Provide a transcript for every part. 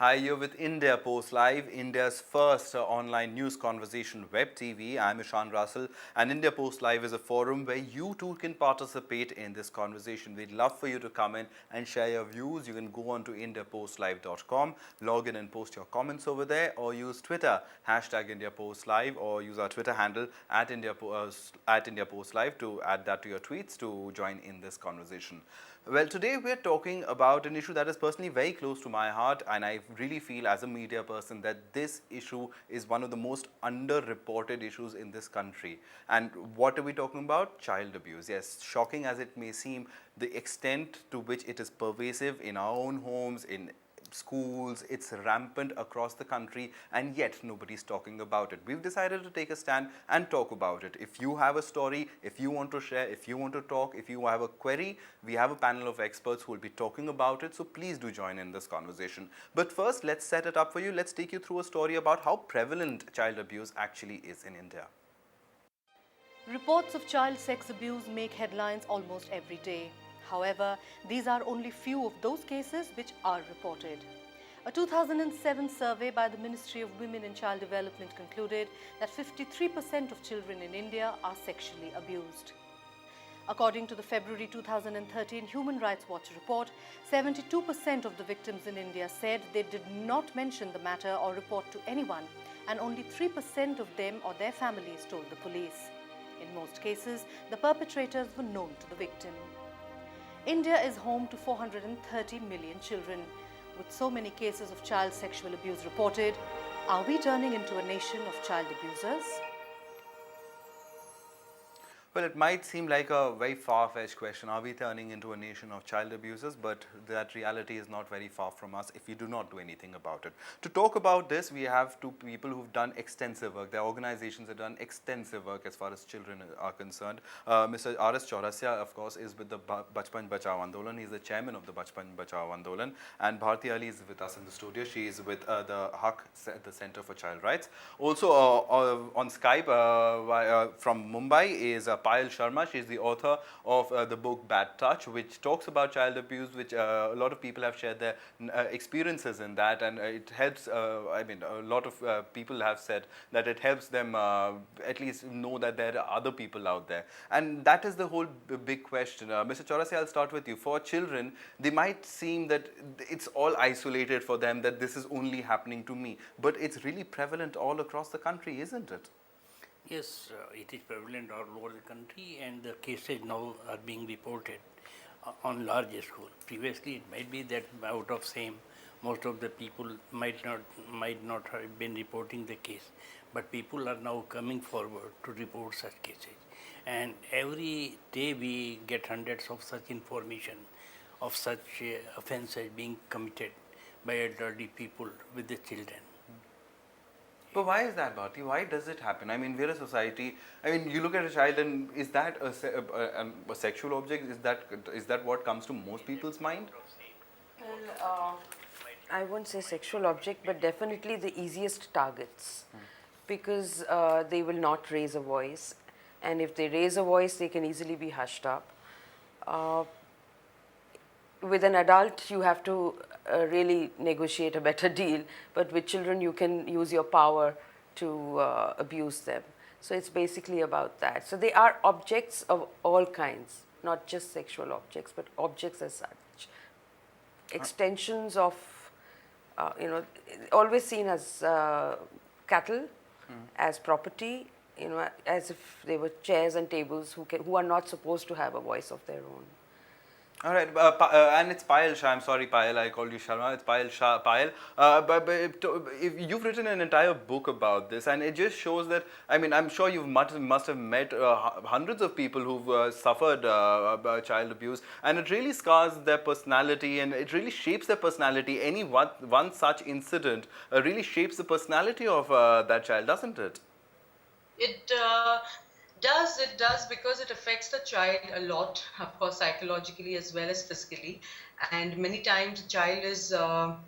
Hi, you're with India Post Live, India's first online news conversation web TV. I'm Ishan Russell, and India Post Live is a forum where you too can participate in this conversation. We'd love for you to come in and share your views. You can go on to indiapostlive.com, log in and post your comments over there, or use Twitter, hashtag India Post Live, or use our Twitter handle at India Post Live to add that to your tweets to join in this conversation. Well, today we're talking about an issue that is personally very close to my heart, and I really feel as a media person that this issue is one of the most underreported issues in this country. And what are we talking about? Child abuse. Yes, shocking as it may seem, the extent to which it is pervasive in our own homes, in schools, it's rampant across the country, and yet nobody's talking about it. We've decided to take a stand and talk about it. If you have a story, if you want to share, if you want to talk, if you have a query, we have a panel of experts who will be talking about it, so please do join in this conversation. But first, let's set it up for you. Let's take you through a story about how prevalent child abuse actually is in India. Reports of child sex abuse make headlines almost every day. However, these are only few of those cases which are reported. A 2007 survey by the Ministry of Women and Child Development concluded that 53% of children in India are sexually abused. According to the February 2013 Human Rights Watch report, 72% of the victims in India said they did not mention the matter or report to anyone, and only 3% of them or their families told the police. In most cases, the perpetrators were known to the victim. India is home to 430 million children. With so many cases of child sexual abuse reported, are we turning into a nation of child abusers? Well, it might seem like a very far-fetched question. Are we turning into a nation of child abusers? But that reality is not very far from us if we do not do anything about it. To talk about this, we have two people who've done extensive work. Their organizations have done extensive work as far as children are concerned. Mr. R.S. Chaurasia, of course, is with the Bachpan Bachao Andolan. He's the chairman of the Bachpan Bachao Andolan. And Bharti Ali is with us in the studio. She is with the HUC, the Center for Child Rights. Also on Skype from Mumbai is Payal Sharma. She is the author of the book Bad Touch, which talks about child abuse, which a lot of people have shared their experiences in that, and it helps, I mean, a lot of people have said that it helps them at least know that there are other people out there. And that is the whole big question. Mr. Chaurasia, I'll start with you. For children, they might seem that it's all isolated for them, that this is only happening to me. But it's really prevalent all across the country, isn't it? Yes, it is prevalent all over the country, and the cases now are being reported on large scale. Previously, it might be that out of same, most of the people might not have been reporting the case, but people are now coming forward to report such cases. And every day we get hundreds of such information of such offences being committed by elderly people with the children. But why is that, Bharti? Why does it happen? I mean, we're a society. I mean, you look at a child, and is that a sexual object? Is that what comes to most people's mind? Well, I won't say sexual object, but definitely the easiest targets, because they will not raise a voice, and if they raise a voice, they can easily be hushed up. With an adult, you have to really negotiate a better deal, but with children, you can use your power to abuse them. So it's basically about that. So they are objects of all kinds, not just sexual objects, but objects as such. Extensions of, always seen as cattle, as property, as if they were chairs and tables who are not supposed to have a voice of their own. All right, and it's Payal Shah. I'm sorry, Payal, I called you Sharma. It's Payal Shah. Payal, but if you've written an entire book about this, and it just shows that, I mean, I'm sure you must have met hundreds of people who've suffered child abuse, and it really scars their personality, and it really shapes their personality. Any one such incident really shapes the personality of that child, doesn't it? It does because it affects the child a lot, of course, psychologically as well as physically. And many times the child is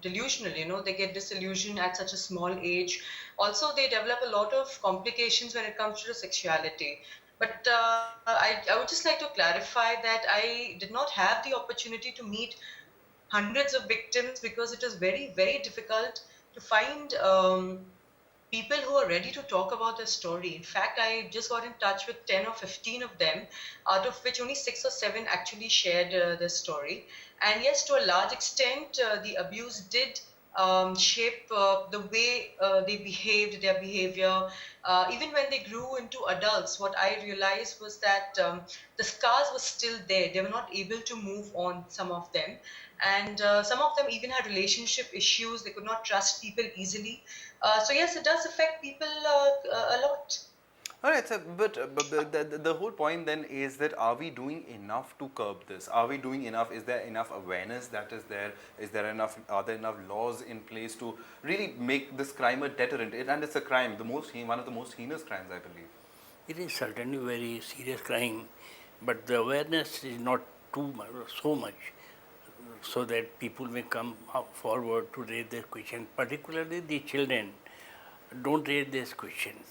delusional, they get disillusioned at such a small age. Also, they develop a lot of complications when it comes to sexuality. But I would just like to clarify that I did not have the opportunity to meet hundreds of victims because it is very, very difficult to find people who are ready to talk about their story. In fact, I just got in touch with 10 or 15 of them, out of which only 6 or 7 actually shared their story. And yes, to a large extent, the abuse did shape the way they behaved, their behavior. Even when they grew into adults, what I realized was that the scars were still there. They were not able to move on, some of them. And some of them even had relationship issues. They could not trust people easily. So yes, it does affect people a lot. All right, so but the whole point then is that are we doing enough to curb this? Are we doing enough? Is there enough awareness that is there? Is there enough? Are there enough laws in place to really make this crime a deterrent? And it's a crime, one of the most heinous crimes, I believe. It is certainly very serious crime, but the awareness is not too much, so much, so that people may come forward to raise their question. Particularly the children don't raise these questions.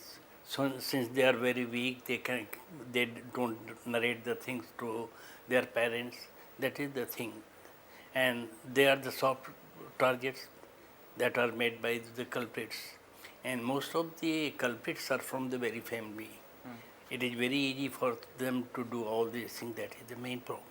So since they are very weak, they don't narrate the things to their parents. That is the thing, and they are the soft targets that are made by the culprits, and most of the culprits are from the very family. It is very easy for them to do all these things. That is the main problem.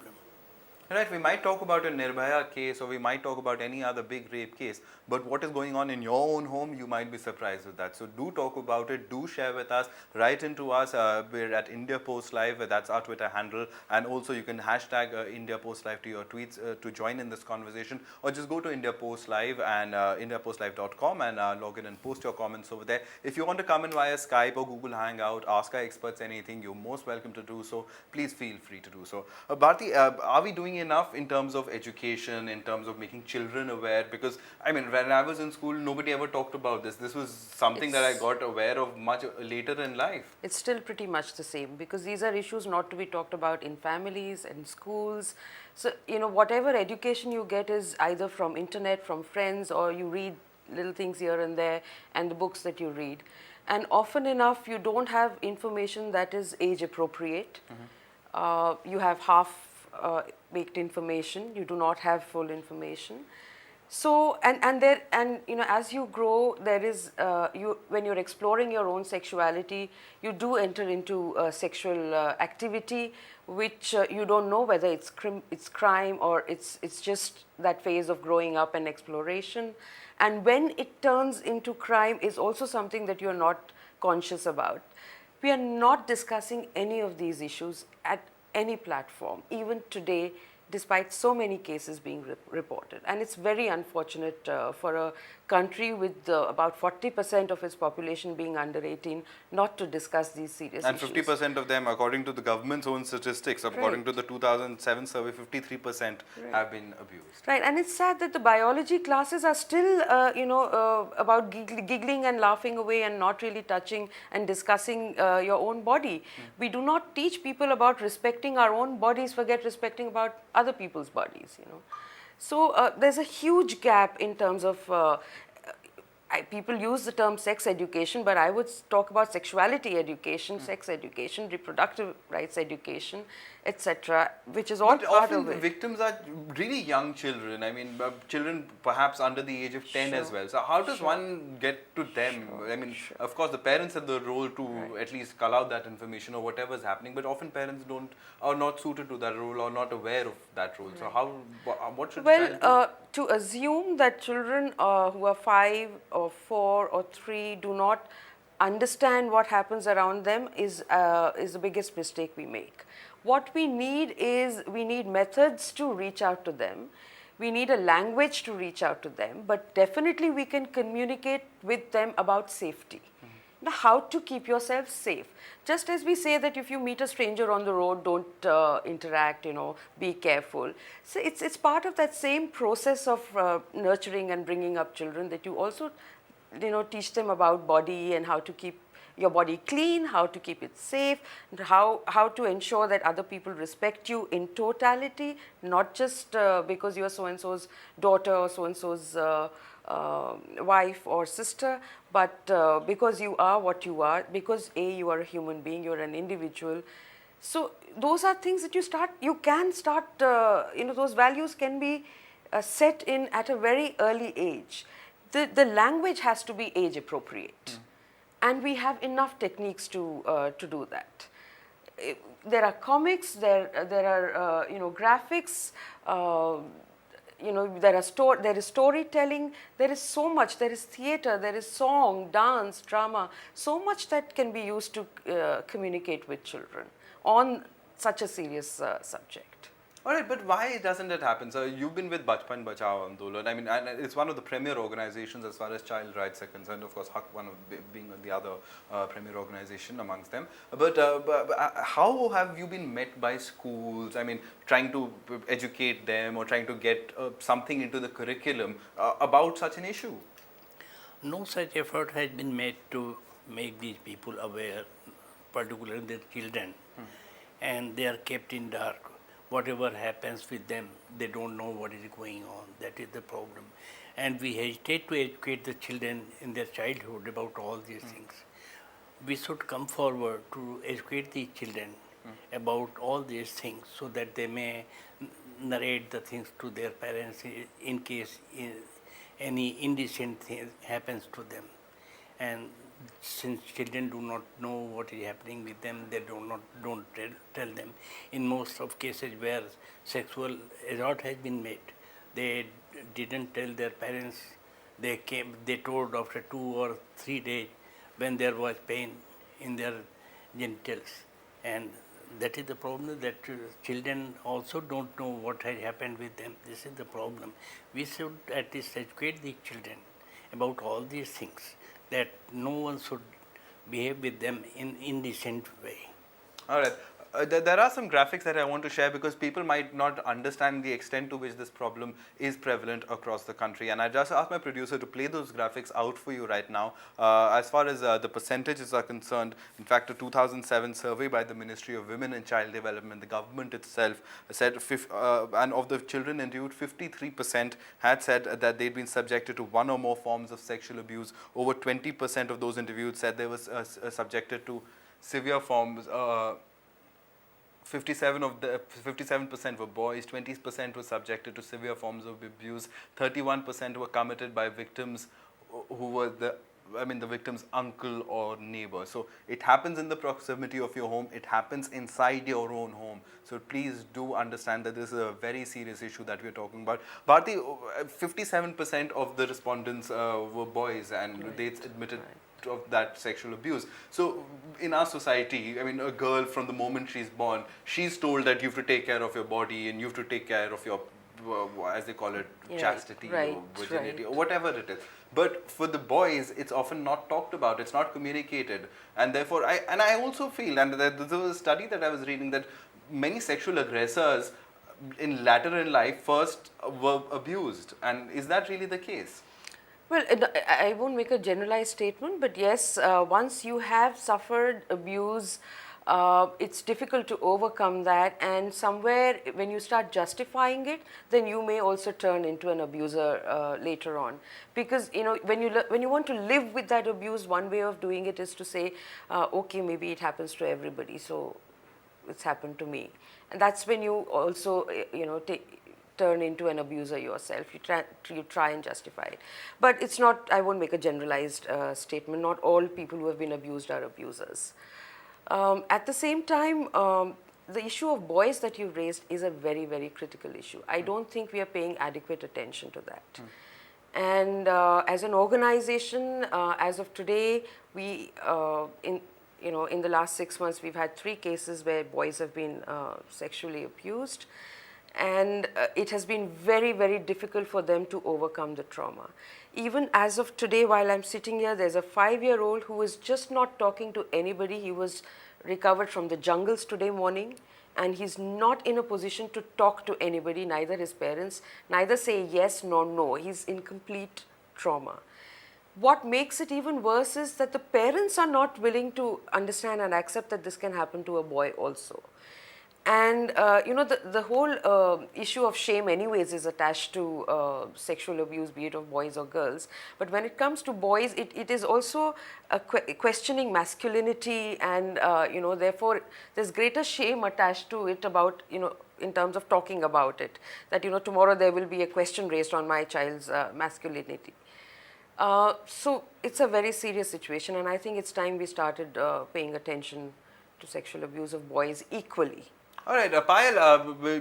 Right, we might talk about a Nirbhaya case or we might talk about any other big rape case, but what is going on in your own home, you might be surprised with that. So do talk about it, do share with us, write into us. We're at India Post Live, that's our Twitter handle, and also you can hashtag India Post Live to your tweets to join in this conversation, or just go to India Post Live and indiapostlive.com and log in and post your comments over there. If you want to come in via Skype or Google Hangout, ask our experts anything, you're most welcome to do so. Please feel free to do so. Bharti, are we doing enough in terms of education, in terms of making children aware? Because I mean, when I was in school, nobody ever talked about this. This was something that I got aware of much later in life. It's still pretty much the same because these are issues not to be talked about in families and schools. So, you know, whatever education you get is either from internet, from friends, or you read little things here and there and the books that you read. And often enough, you don't have information that is age appropriate. You have half baked information, you do not have full information. So and you know, as you grow, there is when you're exploring your own sexuality, you do enter into sexual activity which you don't know whether it's crime or it's just that phase of growing up and exploration. And when it turns into crime is also something that you're not conscious about. We are not discussing any of these issues at any platform, even today, despite so many cases being reported. And it's very unfortunate for a country with about 40% of its population being under 18 not to discuss these serious and issues. 50% of them, according to the government's own statistics, according to the 2007 survey, 53% have been abused. Right, and it's sad that the biology classes are still, about giggling and laughing away and not really touching and discussing your own body. We do not teach people about respecting our own bodies, forget respecting about other people's bodies, you know. So there's a huge gap in terms of people use the term sex education, but I would talk about sexuality education, sex education, reproductive rights education, etc., which is all But part often of the it. victims are really young children. I mean, children perhaps under the age of 10 as Sure. well. So how does one get to them? I mean, of course, the parents have the role to at least cull out that information or whatever is happening. But often parents are not suited to that role or not aware of that role. So what should the child do? Well, to assume that children who are 5 or 4 or 3 do not understand what happens around them is the biggest mistake we make. What we need is, we need methods to reach out to them. We need a language to reach out to them, but definitely we can communicate with them about safety. Now, how to keep yourself safe. Just as we say that if you meet a stranger on the road, don't interact, you know, be careful. So it's part of that same process of nurturing and bringing up children, that you also, you know, teach them about body and how to keep your body clean, how to keep it safe, and how to ensure that other people respect you in totality, not just because you're so-and-so's daughter or so-and-so's wife or sister, but because you are what you are, because you are a human being, you're an individual. So those are things that you can start, those values can be set in at a very early age. The language has to be age appropriate, and we have enough techniques to do that. There are comics, there are graphics, there is storytelling, there is so much, there is theater, there is song, dance, drama, so much that can be used to communicate with children on such a serious subject. All right, but why doesn't it happen? So you've been with Bachpan Bachao Andolan. I mean, and it's one of the premier organizations as far as child rights are concerned. Of course, Haq one of being the other premier organization amongst them. But how have you been met by schools? I mean, trying to educate them or trying to get something into the curriculum about such an issue? No such effort has been made to make these people aware, particularly the children, and they are kept in dark. Whatever happens with them, they don't know what is going on. That is the problem. And we hesitate to educate the children in their childhood about all these things. We should come forward to educate the children about all these things so that they may narrate the things to their parents in case any indecent thing happens to them. And since children do not know what is happening with them, they don't tell them. In most of cases where sexual assault has been made, they didn't tell their parents. They told after 2 or 3 days when there was pain in their genitals. And that is the problem, that children also don't know what has happened with them. This is the problem. We should at least educate the children about all these things, that no one should behave with them in indecent way. All right. There are some graphics that I want to share because people might not understand the extent to which this problem is prevalent across the country. And I just asked my producer to play those graphics out for you right now. As far as the percentages are concerned, in fact, a 2007 survey by the Ministry of Women and Child Development, the government itself said, and of the children interviewed, 53% had said that they'd been subjected to one or more forms of sexual abuse. Over 20% of those interviewed said they were subjected to severe forms. 57% were boys, 20% were subjected to severe forms of abuse, 31% were committed by victims who were the victim's uncle or neighbor. So it happens in the proximity of your home, it happens inside your own home. So please do understand that this is a very serious issue that we're talking about. Bharti, 57% of the respondents were boys, and they admitted of that sexual abuse. So in our society, I mean, a girl from the moment she's born, she's told that you have to take care of your body and you have to take care of your, as they call it, chastity or virginity or whatever it is. But for the boys, it's often not talked about, it's not communicated. And therefore, I also feel, and there was a study that I was reading, that many sexual aggressors in later in life first were abused. And is that really the case? Well, I won't make a generalized statement, but yes, once you have suffered abuse, it's difficult to overcome that, and somewhere when you start justifying it, then you may also turn into an abuser later on. Because when you want to live with that abuse, one way of doing it is to say, okay, maybe it happens to everybody, so it's happened to me, and that's when you also turn into an abuser yourself. You try and justify it, but it's not. I won't make a generalized statement. Not all people who have been abused are abusers. At the same time, the issue of boys that you've raised is a very, very critical issue. I don't think we are paying adequate attention to that. And as an organization, as of today, we in the last 6 months, we've had 3 cases where boys have been sexually abused. And it has been very, very difficult for them to overcome the trauma. Even as of today, while I'm sitting here, there's a 5-year-old who was just not talking to anybody. He was recovered from the jungles today morning, and he's not in a position to talk to anybody, neither his parents, neither say yes nor no. He's in complete trauma. What makes it even worse is that the parents are not willing to understand and accept that this can happen to a boy also. And the whole issue of shame anyways is attached to sexual abuse, be it of boys or girls. But when it comes to boys, it is also questioning masculinity, and therefore there's greater shame attached to it about, in terms of talking about it, that tomorrow there will be a question raised on my child's masculinity. So it's a very serious situation, and I think it's time we started paying attention to sexual abuse of boys equally. All right, Payal,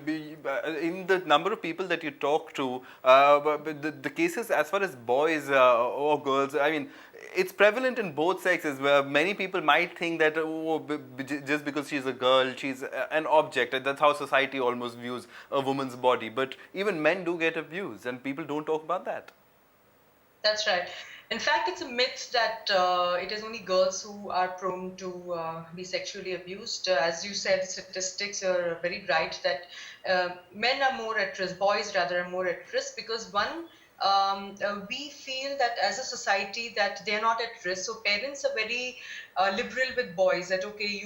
in the number of people that you talk to, the cases as far as boys or girls, I mean, it's prevalent in both sexes, where many people might think that just because she's a girl, she's an object. That's how society almost views a woman's body. But even men do get abused, and people don't talk about that. That's right. In fact, it's a myth that it is only girls who are prone to be sexually abused. As you said, statistics are very bright that men are more at risk, boys rather are more at risk, because we feel that as a society that they're not at risk. So parents are very liberal with boys, that okay,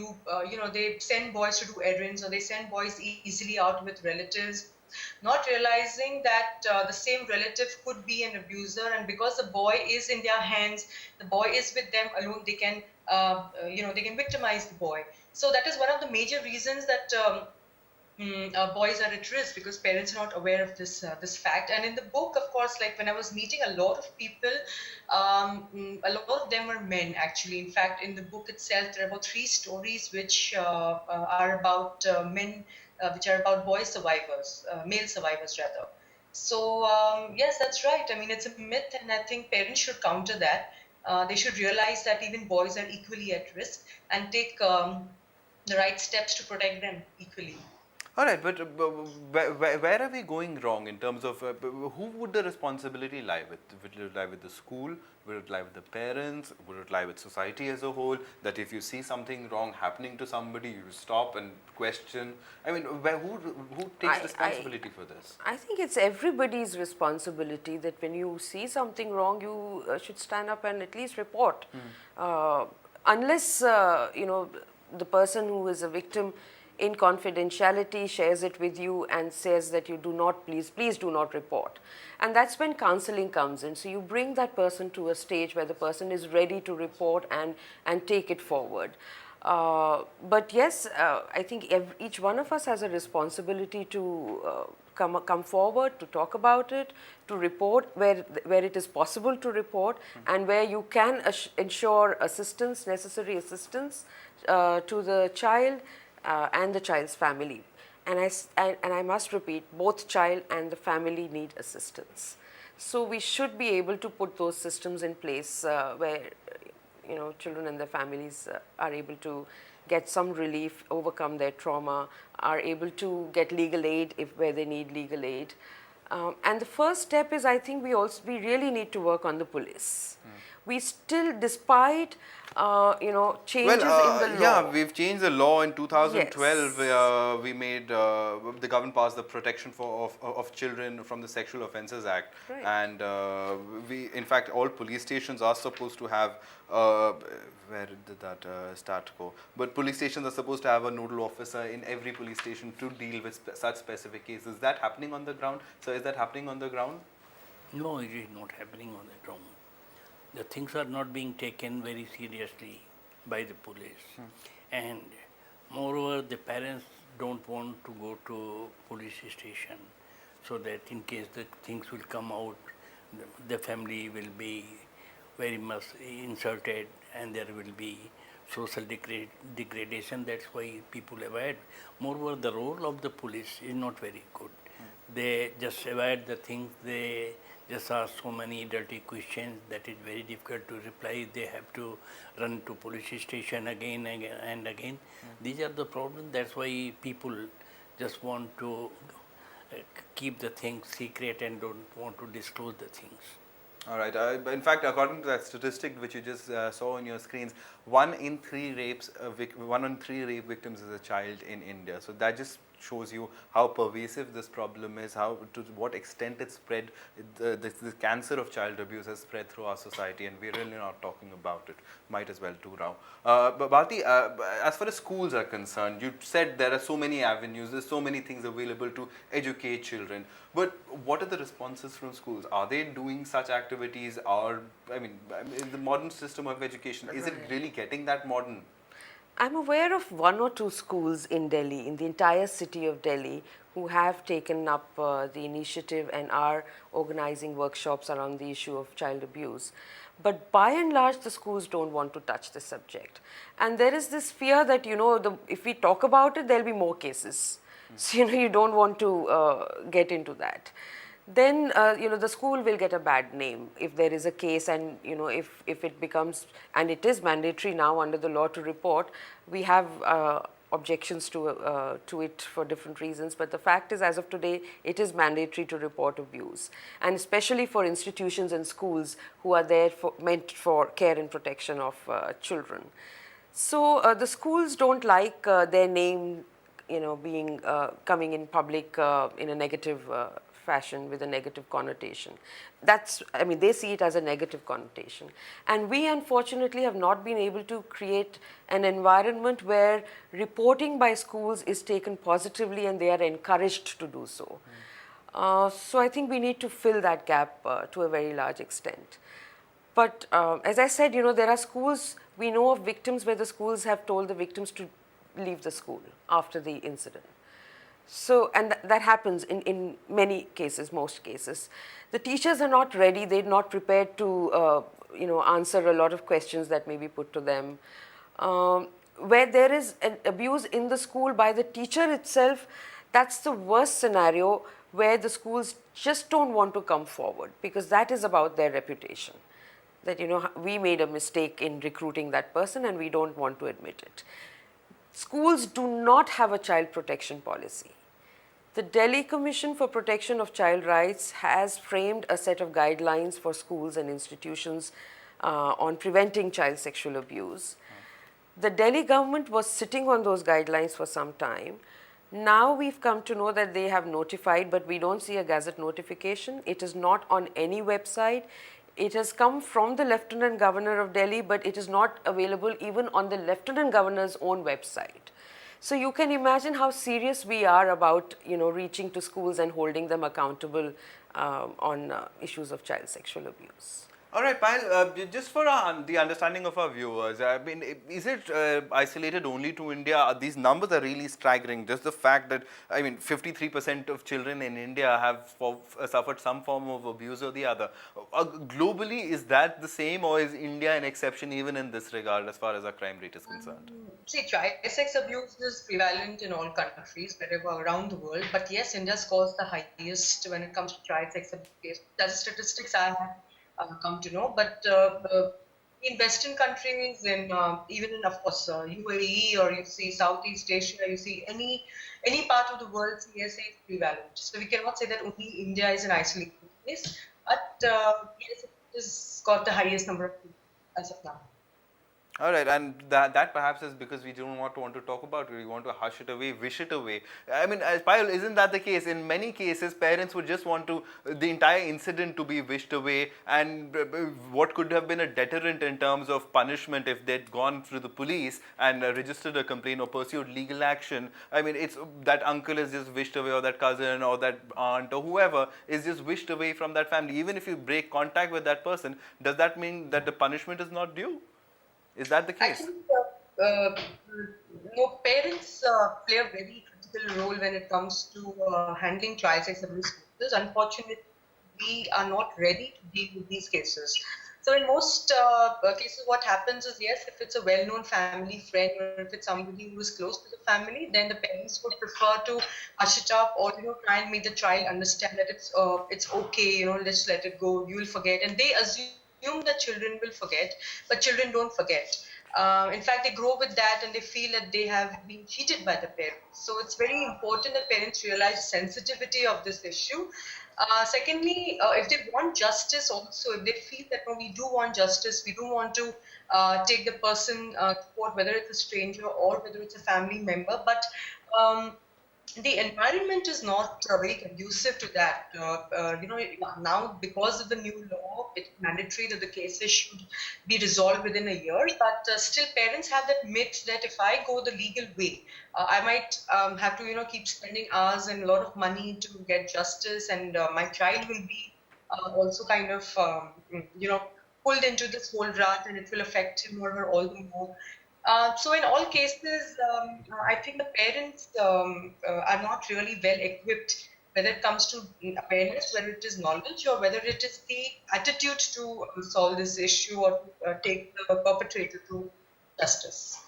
they send boys to do errands, or they send boys easily out with relatives, not realizing that the same relative could be an abuser, and because the boy is in their hands, the boy is with them alone, they can they can victimize the boy. So that is one of the major reasons that boys are at risk, because parents are not aware of this fact. And in the book, of course, like when I was meeting a lot of people, a lot of them were men actually. In fact, in the book itself, there are about 3 stories which are about men, which are about boy survivors, male survivors rather. So yes, that's right. I mean, it's a myth, and I think parents should counter that. They should realize that even boys are equally at risk, and take the right steps to protect them equally. All right, but where are we going wrong in terms of who would the responsibility lie with? Would it lie with the school? Would it lie with the parents? Would it lie with society as a whole? That if you see something wrong happening to somebody, you stop and question. I mean, who takes responsibility for this? I think it's everybody's responsibility that when you see something wrong, you should stand up and at least report. Unless, the person who is a victim in confidentiality shares it with you and says that you do not, please do not report. And that's when counseling comes in. So you bring that person to a stage where the person is ready to report and take it forward. But yes, I think each one of us has a responsibility to come forward, to talk about it, to report where it is possible to report, and where you can ensure assistance, necessary assistance to the child and the child's family. And I must repeat, both child and the family need assistance. So we should be able to put those systems in place where children and their families are able to get some relief, overcome their trauma, are able to get legal aid where they need legal aid. And the first step is, I think we really need to work on the police. We still, despite changes in the law. Yeah, we've changed the law in 2012. Yes. We made the government passed the Protection of Children from the Sexual Offences Act, Right. and in fact, all police stations are supposed to have. Where did that start go? But police stations are supposed to have a nodal officer in every police station to deal with such specific cases. Is that happening on the ground? So, is that happening on the ground? No, it is not happening on the ground. The things are not being taken very seriously by the police. And moreover, the parents don't want to go to police station, so that in case the things will come out, the family will be very much insulted, and there will be social degradation. That's why people avoid. Moreover, the role of the police is not very good. They just avoid the things. They just ask so many dirty questions that is very difficult to reply. They have to run to police station again and again. These are the problems. That's why people just want to keep the things secret and don't want to disclose the things. All right. In fact, according to that statistic which you just saw on your screens, 1 in 3 rape victims is a child in India. So that just shows you how pervasive this problem is, how to what extent it's spread. The cancer of child abuse has spread through our society, and we're really not talking about it. Might as well do now. But Bharti, as far as schools are concerned, you said there are so many avenues, there's so many things available to educate children. But what are the responses from schools? Are they doing such activities? Or, I mean, in the modern system of education, is it really getting that modern? I'm aware of one or two schools in Delhi, in the entire city of Delhi, who have taken up the initiative and are organizing workshops around the issue of child abuse. But by and large, the schools don't want to touch the subject. And there is this fear that, if we talk about it, there'll be more cases. So, you don't want to get into that. Then, the school will get a bad name if there is a case, and, if it becomes, and it is mandatory now under the law to report. We have objections to it for different reasons, but the fact is, as of today, it is mandatory to report abuse, and especially for institutions and schools who are there meant for care and protection of children. So the schools don't like their name, being coming in public in a negative fashion with a negative connotation. They see it as a negative connotation. And we unfortunately have not been able to create an environment where reporting by schools is taken positively and they are encouraged to do so. So I think we need to fill that gap to a very large extent. But as I said, there are schools, we know of victims where the schools have told the victims to leave the school after the incident. So, and that happens in many cases, most cases. The teachers are not ready, they're not prepared to, answer a lot of questions that may be put to them. Where there is an abuse in the school by the teacher itself, that's the worst scenario, where the schools just don't want to come forward, because that is about their reputation. That, we made a mistake in recruiting that person and we don't want to admit it. Schools do not have a child protection policy. The Delhi Commission for Protection of Child Rights has framed a set of guidelines for schools and institutions on preventing child sexual abuse. The Delhi government was sitting on those guidelines for some time. Now we've come to know that they have notified, but we don't see a gazette notification. It is not on any website. It has come from the Lieutenant Governor of Delhi, but it is not available even on the Lieutenant Governor's own website. So you can imagine how serious we are about, reaching to schools and holding them accountable on issues of child sexual abuse. All right, Payal, just for the understanding of our viewers, I mean, is it isolated only to India? These numbers are really staggering. Just the fact that, 53% of children in India have suffered some form of abuse or the other. Globally, is that the same, or is India an exception even in this regard as far as our crime rate is concerned? See, child sex abuse is prevalent in all countries, wherever around the world. But yes, India scores the highest when it comes to child sex abuse. That's the statistics I have come to know. But in Western countries, even in, of course, UAE, or you see Southeast Asia, you see any part of the world, CSA is prevalent. So we cannot say that only India is an isolated case. But yes, it has got the highest number of people as of now. All right, and that perhaps is because we don't want to talk about it. We want to hush it away, wish it away. I mean, Payal, isn't that the case? In many cases, parents would just want the entire incident to be wished away, and what could have been a deterrent in terms of punishment if they'd gone through the police and registered a complaint or pursued legal action. I mean, it's that uncle is just wished away, or that cousin, or that aunt, or whoever is just wished away from that family. Even if you break contact with that person, does that mean that the punishment is not due? Is that the case? Actually, parents play a very critical role when it comes to handling child sex abuse cases. Unfortunately, we are not ready to deal with these cases. So in most cases, what happens is, yes, if it's a well-known family friend, or if it's somebody who is close to the family, then the parents would prefer to hush it up, or try and make the child understand that it's okay, let's let it go, you will forget, and they assume that children will forget, but children don't forget. In fact, they grow with that and they feel that they have been cheated by the parents. So it's very important that parents realize the sensitivity of this issue. Secondly, if they want justice also, if they feel that we do want justice, we do want to take the person to court, whether it's a stranger or whether it's a family member, but the environment is not very conducive to that. Now because of the new law, it's mandatory that the cases should be resolved within a year. But still, parents have that myth that if I go the legal way, I might have to, keep spending hours and a lot of money to get justice, and my child will be also kind of, pulled into this whole rut, and it will affect him or her all the more. So in all cases, I think the parents are not really well equipped, whether it comes to awareness, whether it is knowledge, or whether it is the attitude to solve this issue or take the perpetrator to justice.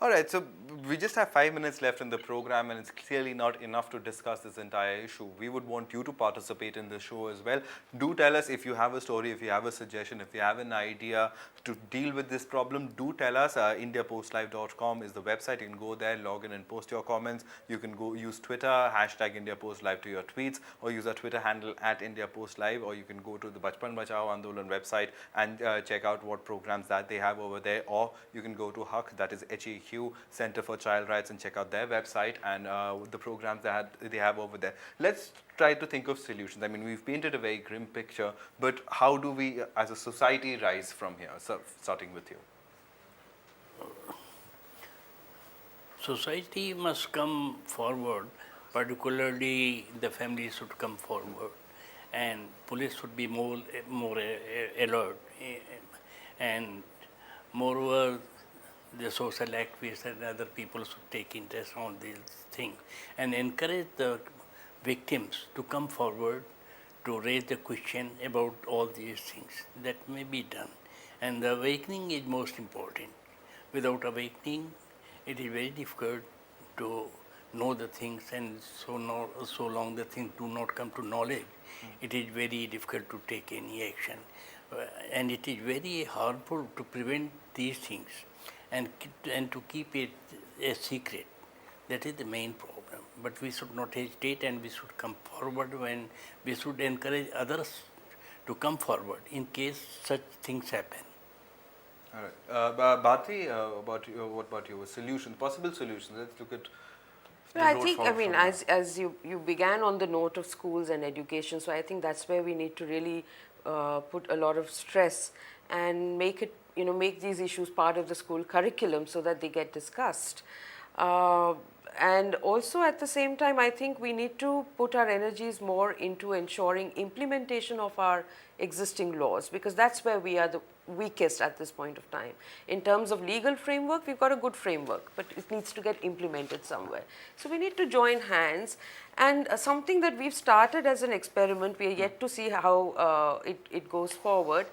All right, so we just have 5 minutes left in the program, and it's clearly not enough to discuss this entire issue. We would want you to participate in the show as well. Do tell us if you have a story, if you have a suggestion, if you have an idea to deal with this problem. Do tell us. IndiaPostLive.com is the website. You can go there, log in, and post your comments. You can go use Twitter, hashtag IndiaPostLive to your tweets, or use our Twitter handle at IndiaPostLive, or you can go to the Bachpan Bachao Andolan website and check out what programs that they have over there, or you can go to HUC, that is HEQ, Center for Child Rights, and check out their website and the programs that they have over there. Let's try to think of solutions. I mean, we've painted a very grim picture, but how do we as a society rise from here? So, starting with you. Society must come forward, particularly the family should come forward, and police should be more alert, and moreover, the social activists and other people should take interest on these things and encourage the victims to come forward to raise the question about all these things that may be done. And the awakening is most important. Without awakening, it is very difficult to know the things, and so long the things do not come to knowledge, it is very difficult to take any action. And it is very harmful to prevent these things and to keep it a secret. That is the main problem. But we should not hesitate, and we should come forward when we should encourage others to come forward in case such things happen. All right. Bharti, what about you? Solutions, possible solutions. Let's look at the Well, I road think, forward from here. as you began on the note of schools and education, so I think that's where we need to really put a lot of stress and make these issues part of the school curriculum so that they get discussed. And also at the same time, I think we need to put our energies more into ensuring implementation of our existing laws, because that's where we are the weakest at this point of time. In terms of legal framework, we've got a good framework, but it needs to get implemented somewhere. So we need to join hands, and something that we've started as an experiment, we are yet to see how it goes forward.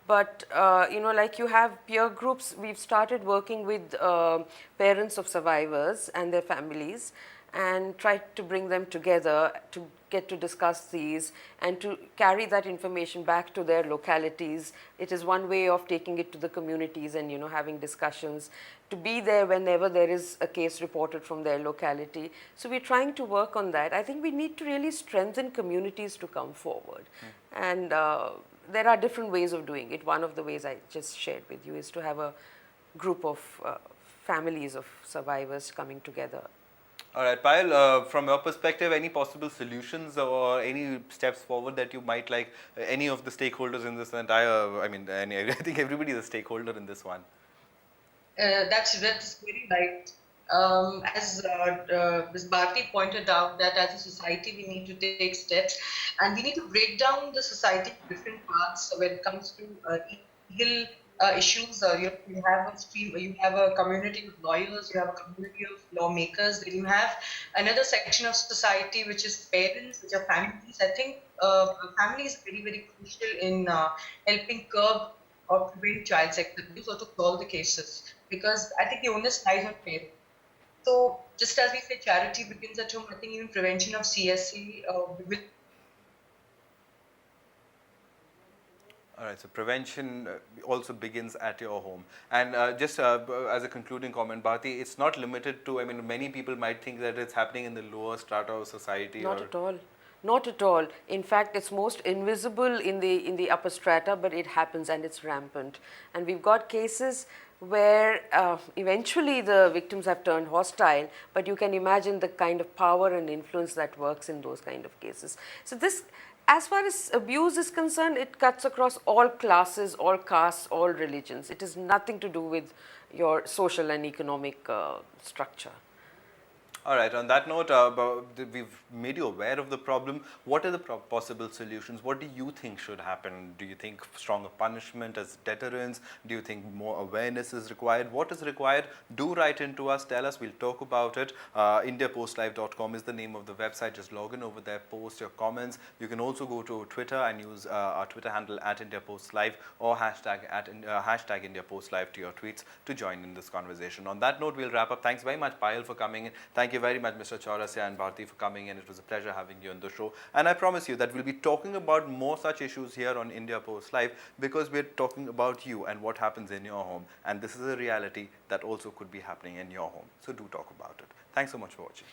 But, like you have peer groups, we've started working with parents of survivors and their families, and tried to bring them together to get to discuss these and to carry that information back to their localities. It is one way of taking it to the communities and, having discussions, to be there whenever there is a case reported from their locality. So we're trying to work on that. I think we need to really strengthen communities to come forward. And there are different ways of doing it. One of the ways I just shared with you is to have a group of families of survivors coming together. All right, Payal, from your perspective, any possible solutions or any steps forward that you might like any of the stakeholders in this entire, I think everybody is a stakeholder in this one. That's very right. As Ms. Bharti pointed out, that as a society we need to take steps, and we need to break down the society into different parts when it comes to legal issues. You have a stream, you have a community of lawyers, you have a community of lawmakers, then you have another section of society which is parents, which are families. I think family is very, very crucial in helping curb or prevent child sex abuse or to solve the cases, because I think the onus lies on parents. So just as we say charity begins at home, I think even prevention of CSE will. All right, so prevention also begins at your home. And just as a concluding comment, Bharti, it's not limited to, many people might think that it's happening in the lower strata of society. Not at all. Not at all. In fact, it's most invisible in the upper strata, but it happens and it's rampant. And we've got cases where eventually the victims have turned hostile, but you can imagine the kind of power and influence that works in those kind of cases. So this, as far as abuse is concerned, it cuts across all classes, all castes, all religions. It has nothing to do with your social and economic structure. All right, on that note, we've made you aware of the problem. What are the possible solutions? What do you think should happen? Do you think stronger punishment as deterrence? Do you think more awareness is required? What is required? Do write into us, tell us, we'll talk about it. IndiaPostLive.com is the name of the website. Just log in over there, post your comments. You can also go to Twitter and use our Twitter handle @IndiaPostLive or hashtag #IndiaPostLive to your tweets to join in this conversation. On that note, we'll wrap up. Thanks very much, Payal, for coming in. Thank you very much, Mr. Chaurasia and Bharti, for coming in. It was a pleasure having you on the show. And I promise you that we'll be talking about more such issues here on India Post Live, because we're talking about you and what happens in your home. And this is a reality that also could be happening in your home. So do talk about it. Thanks so much for watching.